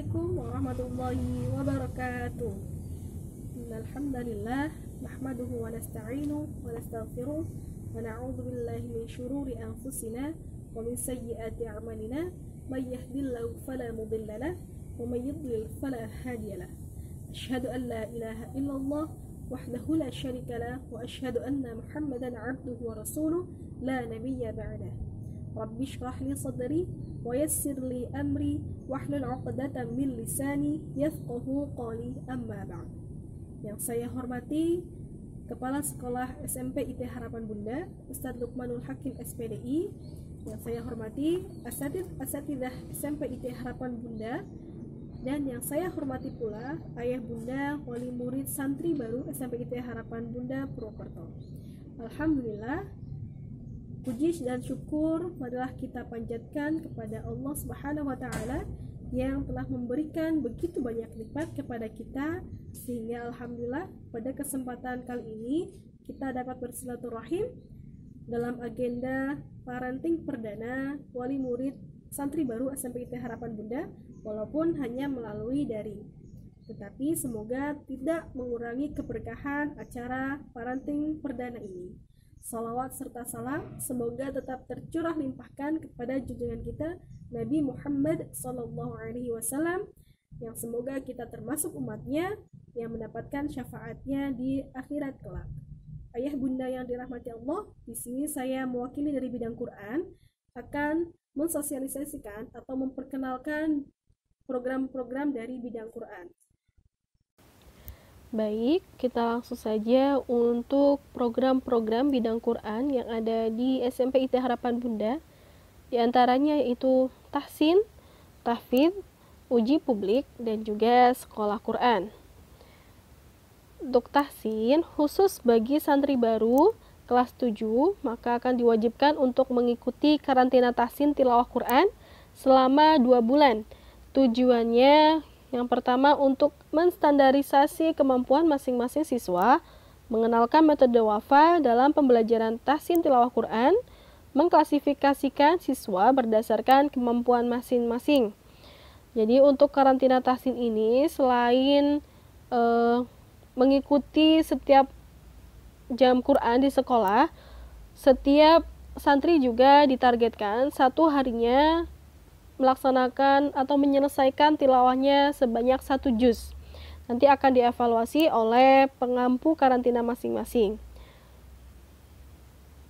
Assalamualaikum warahmatullahi wabarakatuh. Alhamdulillah nahmaduhu wa nasta'inu wa nastaghfiruh wa na'udzu billahi min syururi anfusina wa min sayyiati a'malina may yahdihillahu fala mudilla lahu wa may yudlil fala hadiya lahu. Asyhadu an la ilaha illallah wahdahu la syarika lahu wa asyhadu anna Muhammadan 'abduhu wa rasuluh la nabiyya ba'dah. Rabbi shrah li sadri wa yassir li amri wahlul 'uqdatam min lisani yafqahu qawli, amma ba'd. Yang saya hormati Kepala Sekolah SMP IT Harapan Bunda Ustadz Lukmanul Hakim SPDI, yang saya hormati asatidzah SMP IT Harapan Bunda, dan yang saya hormati pula ayah bunda wali murid santri baru SMP IT Harapan Bunda Purwokerto. Alhamdulillah, puji dan syukur marilah kita panjatkan kepada Allah Subhanahu wa taala yang telah memberikan begitu banyak nikmat kepada kita, sehingga alhamdulillah pada kesempatan kali ini kita dapat bersilaturahim dalam agenda parenting perdana wali murid santri baru SMP IT Harapan Bunda, walaupun hanya melalui daring. Tetapi semoga tidak mengurangi keberkahan acara parenting perdana ini. Salawat serta salam semoga tetap tercurah limpahkan kepada junjungan kita Nabi Muhammad SAW, yang semoga kita termasuk umatnya yang mendapatkan syafaatnya di akhirat kelak. Ayah bunda yang dirahmati Allah, di sini saya mewakili dari bidang Quran akan mensosialisasikan atau memperkenalkan program-program dari bidang Quran. Baik, kita langsung saja untuk program-program bidang Quran yang ada di SMP IT Harapan Bunda. Di antaranya yaitu tahsin, tahfidz, uji publik, dan juga sekolah Quran. Untuk tahsin, khusus bagi santri baru kelas 7, maka akan diwajibkan untuk mengikuti karantina tahsin tilawah Quran selama 2 bulan. Tujuannya yang pertama untuk menstandarisasi kemampuan masing-masing siswa, mengenalkan metode wafa dalam pembelajaran tahsin tilawah Quran, mengklasifikasikan siswa berdasarkan kemampuan masing-masing. Jadi untuk karantina tahsin ini selain mengikuti setiap jam Quran di sekolah, setiap santri juga ditargetkan satu harinya melaksanakan atau menyelesaikan tilawahnya sebanyak 1 juz. Nanti akan dievaluasi oleh pengampu karantina masing-masing.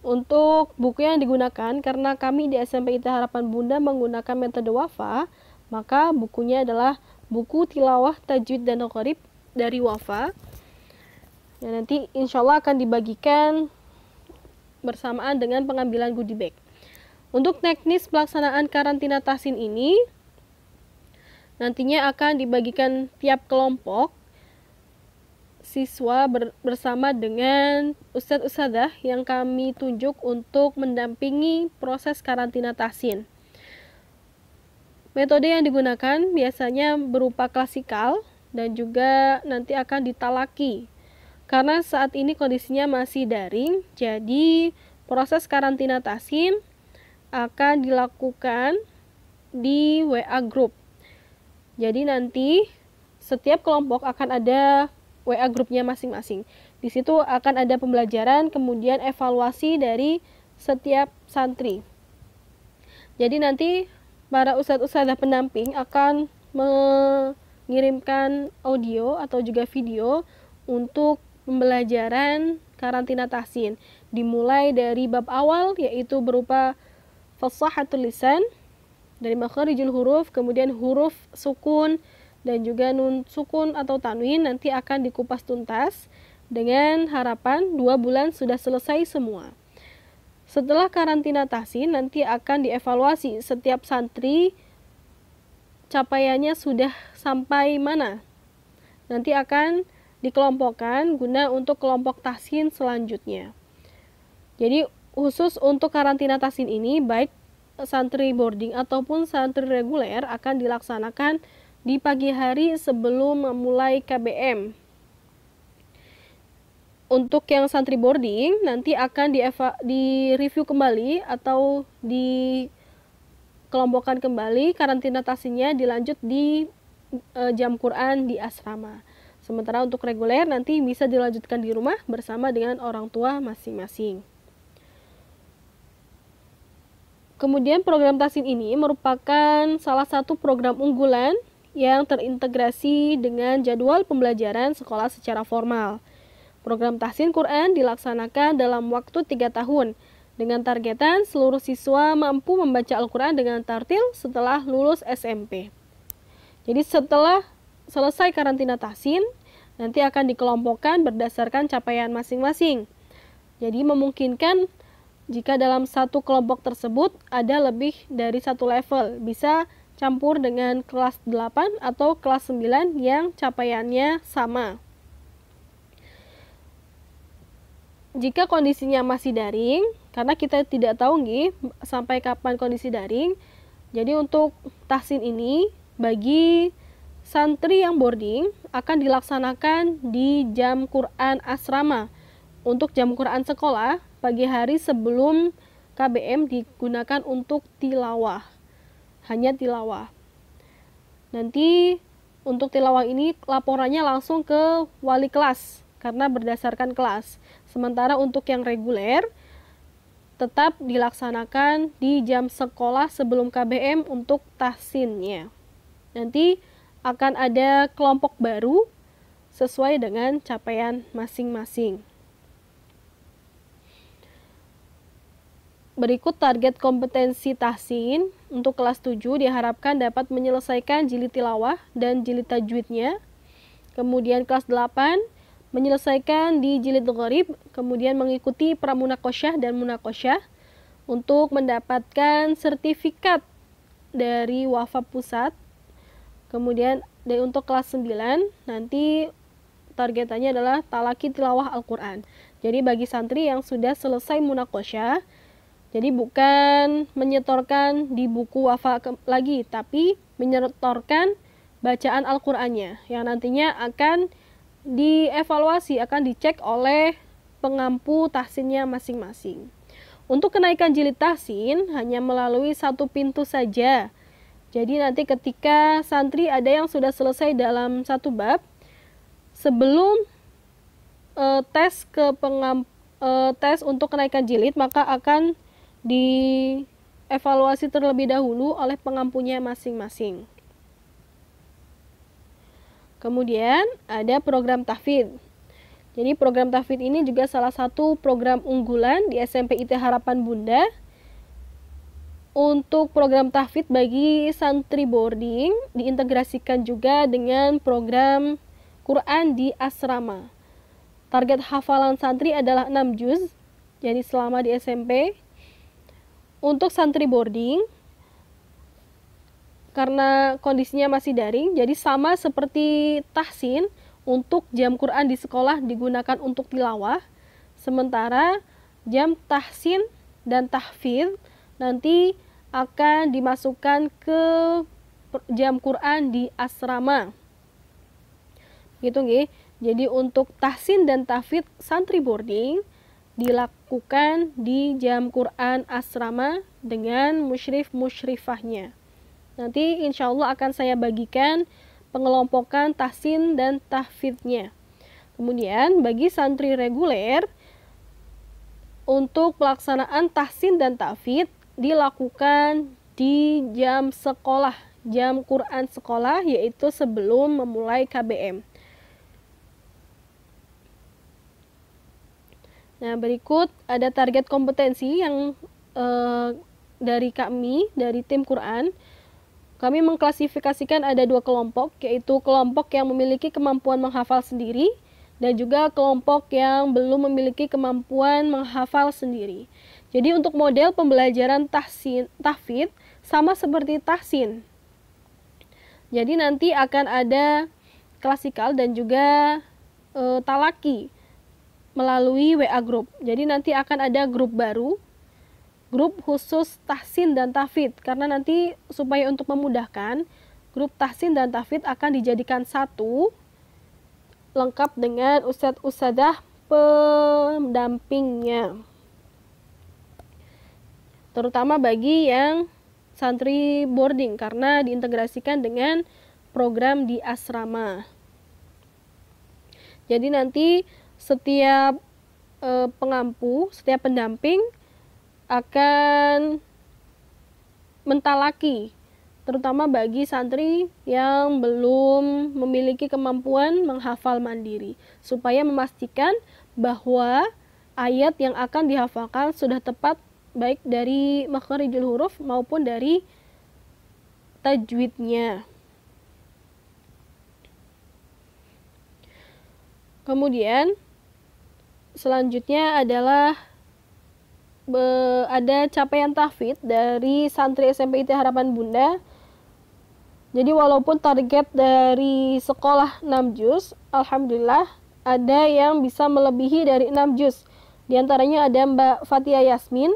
Untuk buku yang digunakan, karena kami di SMP IT Harapan Bunda menggunakan metode wafa, maka bukunya adalah buku tilawah tajwid dan qorib dari wafa. Nah, nanti insya Allah akan dibagikan bersamaan dengan pengambilan goodie bag. Untuk teknis pelaksanaan karantina tahsin ini nantinya akan dibagikan tiap kelompok siswa bersama dengan ustadz-ustadzah yang kami tunjuk untuk mendampingi proses karantina tahsin. Metode yang digunakan biasanya berupa klasikal dan juga nanti akan ditalaki. Karena saat ini kondisinya masih daring, jadi proses karantina tahsin akan dilakukan di WA group. Jadi nanti setiap kelompok akan ada WA grupnya masing-masing. Di situ akan ada pembelajaran, kemudian evaluasi dari setiap santri. Jadi nanti para ustadz-ustadzah pendamping akan mengirimkan audio atau juga video untuk pembelajaran karantina tahsin. Dimulai dari bab awal, yaitu berupa fasahatul lisan, dari makharijul huruf, kemudian huruf sukun dan juga nun sukun atau tanwin nanti akan dikupas tuntas dengan harapan 2 bulan sudah selesai semua. Setelah karantina tahsin nanti akan dievaluasi setiap santri capaiannya sudah sampai mana. Nanti akan dikelompokkan guna untuk kelompok tahsin selanjutnya. Jadi khusus untuk karantina tahsin ini, baik santri boarding ataupun santri reguler akan dilaksanakan di pagi hari sebelum memulai KBM. Untuk yang santri boarding nanti akan direview kembali atau dikelompokkan kembali karantina tahsinnya, dilanjut di jam Quran di asrama. Sementara untuk reguler nanti bisa dilanjutkan di rumah bersama dengan orang tua masing-masing. Kemudian program tahsin ini merupakan salah satu program unggulan yang terintegrasi dengan jadwal pembelajaran sekolah secara formal. Program tahsin Quran dilaksanakan dalam waktu 3 tahun dengan targetan seluruh siswa mampu membaca Al-Quran dengan tartil setelah lulus SMP. Jadi setelah selesai karantina tahsin, nanti akan dikelompokkan berdasarkan capaian masing-masing. Jadi memungkinkan jika dalam satu kelompok tersebut ada lebih dari satu level, bisa campur dengan kelas 8 atau kelas 9 yang capaiannya sama. Jika kondisinya masih daring, karena kita tidak tahu nih sampai kapan kondisi daring, jadi untuk tahsin ini bagi santri yang boarding akan dilaksanakan di jam Quran asrama. Untuk jam Quran sekolah pagi hari sebelum KBM digunakan untuk tilawah, hanya tilawah. Nanti untuk tilawah ini laporannya langsung ke wali kelas karena berdasarkan kelas. Sementara untuk yang reguler tetap dilaksanakan di jam sekolah sebelum KBM untuk tahsinnya. Nanti akan ada kelompok baru sesuai dengan capaian masing-masing. Berikut target kompetensi tahsin. Untuk kelas 7 diharapkan dapat menyelesaikan jilid tilawah dan jilid tajwidnya. Kemudian kelas 8 menyelesaikan di jilid gharib, kemudian mengikuti pramunakosyah dan munakosyah untuk mendapatkan sertifikat dari Wafa Pusat. Kemudian untuk kelas 9 nanti targetannya adalah talaki tilawah Al-Quran. Jadi bagi santri yang sudah selesai munakosyah, jadi bukan menyetorkan di buku Wafa lagi, tapi menyetorkan bacaan Al-Qur'annya yang nantinya akan dievaluasi, akan dicek oleh pengampu tahsinnya masing-masing. Untuk kenaikan jilid tahsin hanya melalui satu pintu saja. Jadi nanti ketika santri ada yang sudah selesai dalam satu bab, sebelum tes untuk kenaikan jilid, maka akan dievaluasi terlebih dahulu oleh pengampunya masing-masing. Kemudian ada program tahfidz. Jadi program tahfidz ini juga salah satu program unggulan di SMP IT Harapan Bunda. Untuk program tahfidz bagi santri boarding diintegrasikan juga dengan program Quran di asrama. Target hafalan santri adalah 6 juz, jadi selama di SMP. Untuk santri boarding, karena kondisinya masih daring, jadi sama seperti tahsin, untuk jam Quran di sekolah digunakan untuk tilawah, sementara jam tahsin dan tahfidz nanti akan dimasukkan ke jam Quran di asrama. Gitu nggih. Jadi untuk tahsin dan tahfidz santri boarding dilakukan di jam Quran asrama dengan musyrif-musyrifahnya. Nanti insya Allah akan saya bagikan pengelompokan tahsin dan tahfidznya. Kemudian bagi santri reguler, untuk pelaksanaan tahsin dan tahfidz dilakukan di jam sekolah, jam Quran sekolah, yaitu sebelum memulai KBM. Nah, berikut ada target kompetensi yang dari kami, dari tim Quran. Kami mengklasifikasikan ada 2 kelompok, yaitu kelompok yang memiliki kemampuan menghafal sendiri dan juga kelompok yang belum memiliki kemampuan menghafal sendiri. Jadi untuk model pembelajaran tahfidz sama seperti tahsin. Jadi nanti akan ada klasikal dan juga talaki melalui WA group. Jadi nanti akan ada grup baru, grup khusus tahsin dan tahfidz, karena nanti supaya untuk memudahkan, grup tahsin dan tahfidz akan dijadikan satu, lengkap dengan ustadz-ustadzah pendampingnya. Terutama bagi yang santri boarding, karena diintegrasikan dengan program di asrama. Jadi nanti setiap pengampu, setiap pendamping akan mentalaki, terutama bagi santri yang belum memiliki kemampuan menghafal mandiri, supaya memastikan bahwa ayat yang akan dihafalkan sudah tepat baik dari makharijul huruf maupun dari tajwidnya. Kemudian selanjutnya adalah ada capaian tahfidz dari santri SMP IT Harapan Bunda. Jadi walaupun target dari sekolah 6 juz, alhamdulillah ada yang bisa melebihi dari 6 juz. Di antaranya ada Mbak Fatia Yasmin,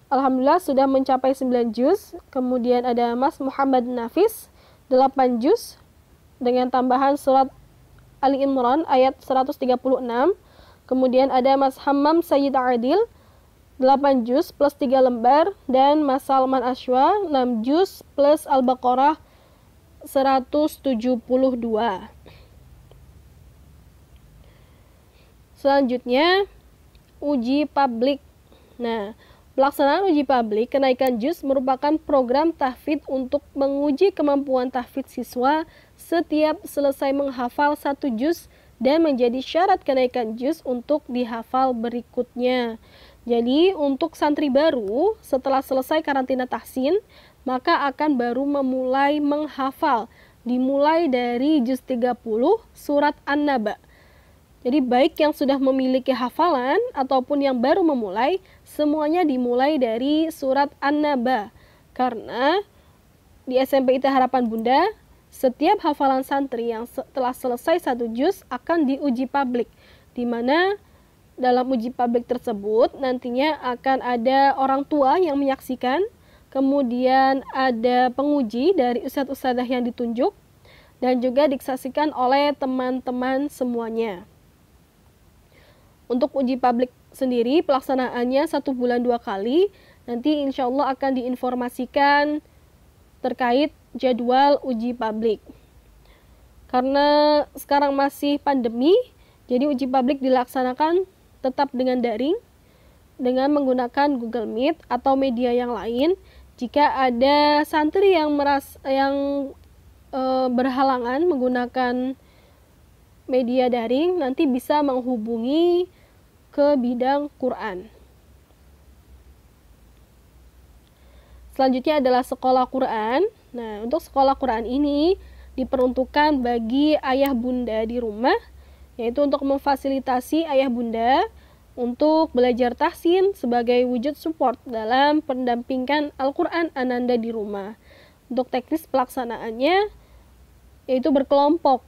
alhamdulillah sudah mencapai 9 juz. Kemudian ada Mas Muhammad Nafis 8 juz dengan tambahan surat Ali Imran ayat 136. Kemudian ada Mas Hammam Sayyid Adil 8 juz plus 3 lembar, dan Mas Salman Ashwa 6 juz plus Al-Baqarah 172. Selanjutnya uji publik. Nah, pelaksanaan uji publik kenaikan juz merupakan program tahfidz untuk menguji kemampuan tahfidz siswa setiap selesai menghafal 1 juz dan menjadi syarat kenaikan juz untuk dihafal berikutnya. Jadi untuk santri baru setelah selesai karantina tahsin, maka akan baru memulai menghafal, dimulai dari juz 30 surat An-Naba. Jadi baik yang sudah memiliki hafalan ataupun yang baru memulai, semuanya dimulai dari surat An-Naba. Karena di SMP IT Harapan Bunda, setiap hafalan santri yang telah selesai 1 juz akan diuji publik, di mana dalam uji publik tersebut nantinya akan ada orang tua yang menyaksikan, kemudian ada penguji dari ustadz-ustadzah yang ditunjuk, dan juga disaksikan oleh teman-teman semuanya. Untuk uji publik sendiri pelaksanaannya 1 bulan 2 kali, nanti insya Allah akan diinformasikan terkait jadwal uji publik. Karena sekarang masih pandemi, jadi uji publik dilaksanakan tetap dengan daring, dengan menggunakan Google Meet atau media yang lain. Jika ada santri yang berhalangan menggunakan media daring, nanti bisa menghubungi ke bidang Quran. Selanjutnya adalah sekolah Quran. Nah, untuk sekolah Quran ini diperuntukkan bagi ayah bunda di rumah, yaitu untuk memfasilitasi ayah bunda untuk belajar tahsin sebagai wujud support dalam pendampingan Al-Quran Ananda di rumah. Untuk teknis pelaksanaannya yaitu berkelompok.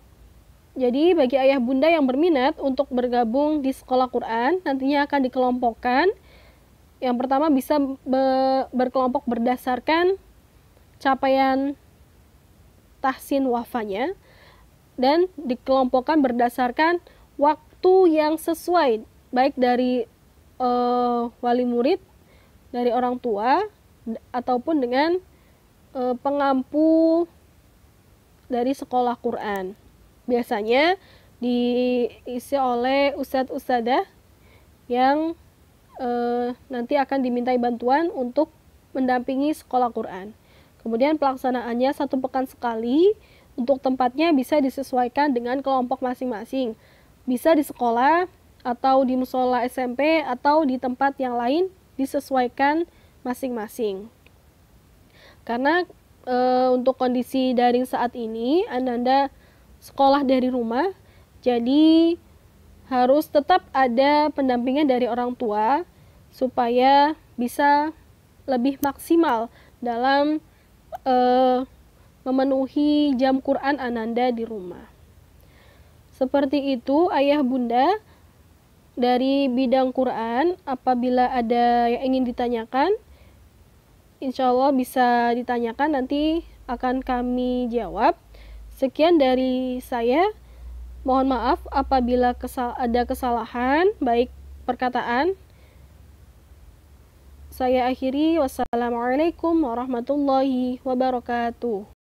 Jadi bagi ayah bunda yang berminat untuk bergabung di sekolah Quran, nantinya akan dikelompokkan. Yang pertama bisa berkelompok berdasarkan capaian tahsin wafanya, dan dikelompokkan berdasarkan waktu yang sesuai, baik dari wali murid, dari orang tua, ataupun dengan pengampu dari sekolah Quran. Biasanya diisi oleh ustadz-ustadzah yang nanti akan dimintai bantuan untuk mendampingi sekolah Quran. Kemudian pelaksanaannya 1 pekan sekali. Untuk tempatnya bisa disesuaikan dengan kelompok masing-masing. Bisa di sekolah atau di musola SMP atau di tempat yang lain, disesuaikan masing-masing. Karena untuk kondisi daring saat ini, Ananda sekolah dari rumah, jadi harus tetap ada pendampingan dari orang tua supaya bisa lebih maksimal dalam memenuhi jam Quran Ananda di rumah. Seperti itu ayah bunda dari bidang Quran. Apabila ada yang ingin ditanyakan, insya Allah bisa ditanyakan, nanti akan kami jawab. Sekian dari saya. Mohon maaf apabila ada kesalahan, baik perkataan. Saya akhiri. Wassalamualaikum warahmatullahi wabarakatuh.